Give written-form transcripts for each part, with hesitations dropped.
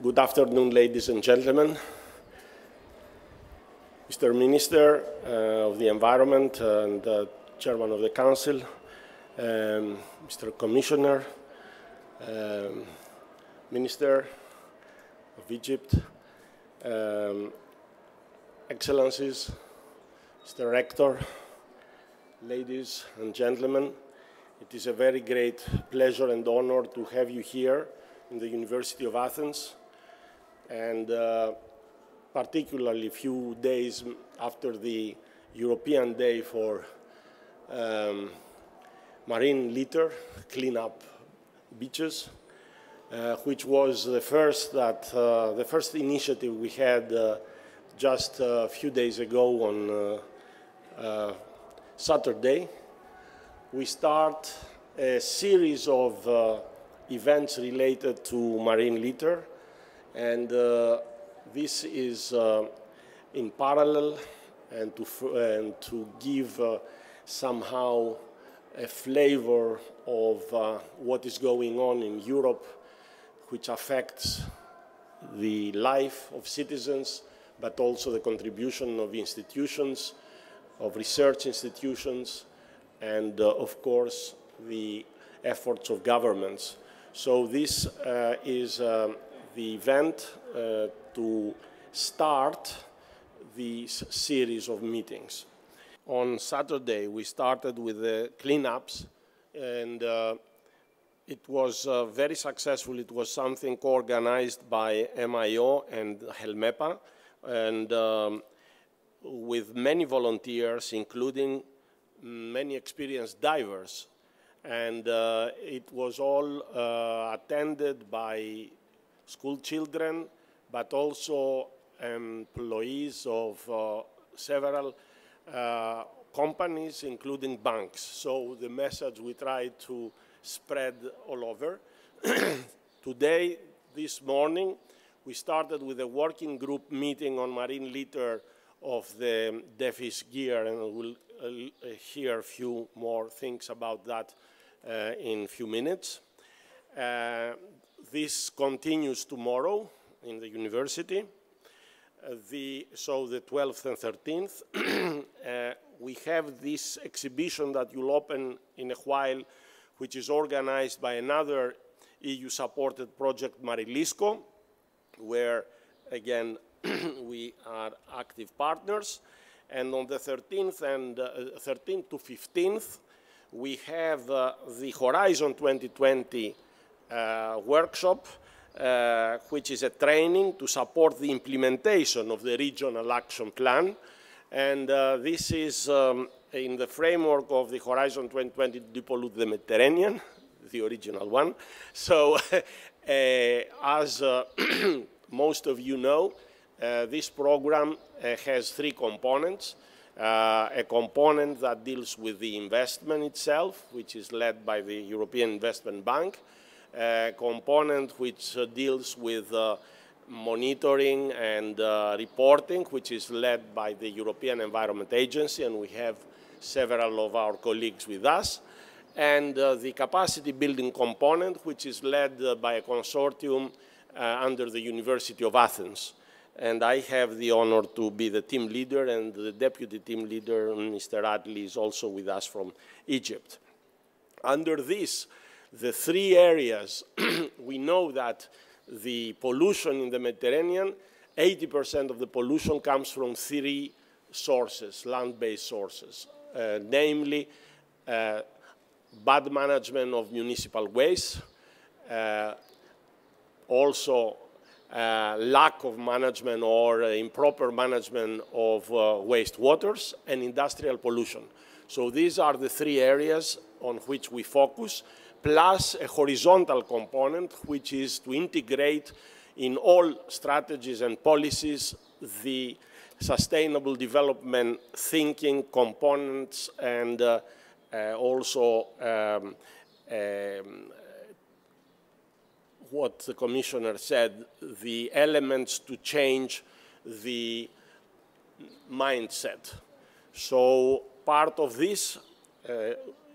Good afternoon, ladies and gentlemen. Mr. Minister of the Environment and Chairman of the Council, Mr. Commissioner, Minister of Egypt, Excellencies, Mr. Rector, ladies and gentlemen, it is a very great pleasure and honor to have you here in the University of Athens, and particularly a few days after the European Day for marine litter, clean up beaches, which was the first initiative we had just a few days ago on Saturday. We start a series of events related to marine litter, and this is in parallel and to give somehow a flavor of what is going on in Europe, which affects the life of citizens, but also the contribution of institutions, of research institutions, and of course the efforts of governments. So this is the event to start this series of meetings. On Saturday, we started with the cleanups, and it was very successful. It was something organized by MIO and HELMEPA, and with many volunteers, including many experienced divers. And it was all attended by school children, but also employees of several companies, including banks. So the message we tried to spread all over. Today, this morning, we started with a working group meeting on marine litter of the DeFishGear, and we'll hear a few more things about that in a few minutes. This continues tomorrow in the university. So the 12th and 13th. We have this exhibition that you'll open in a while, which is organized by another EU-supported project, Marlisco, where, again, we are active partners. And on the 13th and 13th to 15th, we have the Horizon 2020 workshop, which is a training to support the implementation of the regional action plan. And this is in the framework of the Horizon 2020 Depollute the Mediterranean, the original one. So as most of you know, this program has three components. A component that deals with the investment itself, which is led by the European Investment Bank. A component which deals with monitoring and reporting, which is led by the European Environment Agency, and we have several of our colleagues with us. And the capacity building component, which is led by a consortium under the University of Athens. And I have the honor to be the team leader, and the deputy team leader, Mr. Adli, is also with us from Egypt. Under this, the three areas, we know that the pollution in the Mediterranean, 80% of the pollution comes from three sources, land-based sources, namely bad management of municipal waste, also lack of management or improper management of wastewaters, and industrial pollution. So these are the three areas on which we focus, plus a horizontal component, which is to integrate in all strategies and policies the sustainable development thinking components, and also what the Commissioner said, the elements to change the mindset. So part of this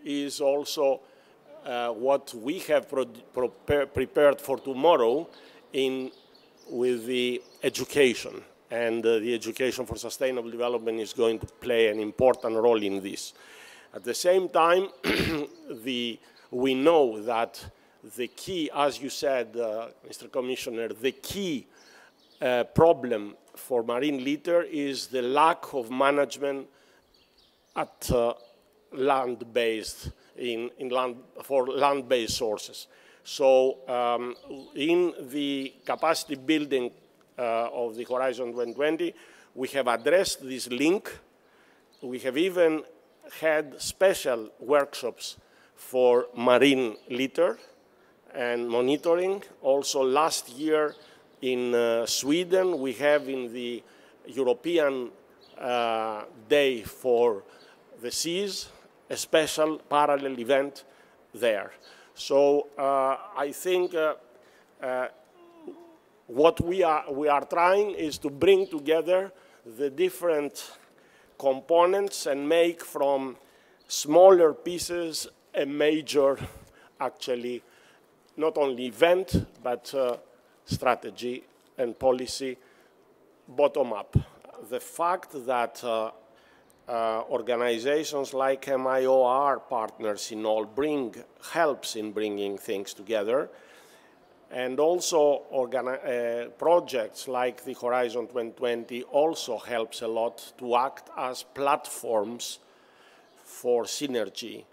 is also what we have prepared for tomorrow in with the education, and the education for sustainable development is going to play an important role in this. At the same time, we know that the key, as you said, Mr. Commissioner, the key problem for marine litter is the lack of management at land-based, for land-based sources. So in the capacity building of the Horizon 2020, we have addressed this link. We have even had special workshops for marine litter and monitoring. Also last year in Sweden, we have in the European Day for the Seas, a special parallel event there. So I think what we are trying is to bring together the different components and make from smaller pieces a major, actually, not only event, but strategy and policy bottom up. The fact that organizations like MIO are partners in all helps in bringing things together. And also projects like the Horizon 2020 also helps a lot to act as platforms for synergy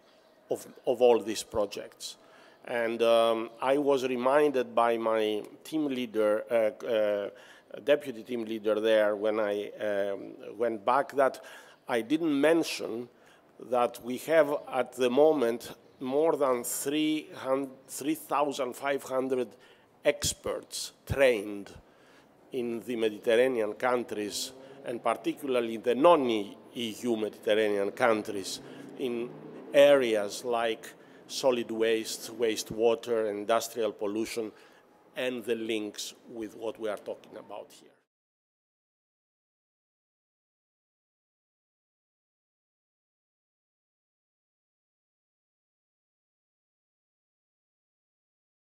of all these projects. And I was reminded by my team leader, deputy team leader there when I went back that I didn't mention that we have at the moment more than 3,500 experts trained in the Mediterranean countries, and particularly the non-EU Mediterranean countries, in areas like solid waste, wastewater, industrial pollution, and the links with what we are talking about here.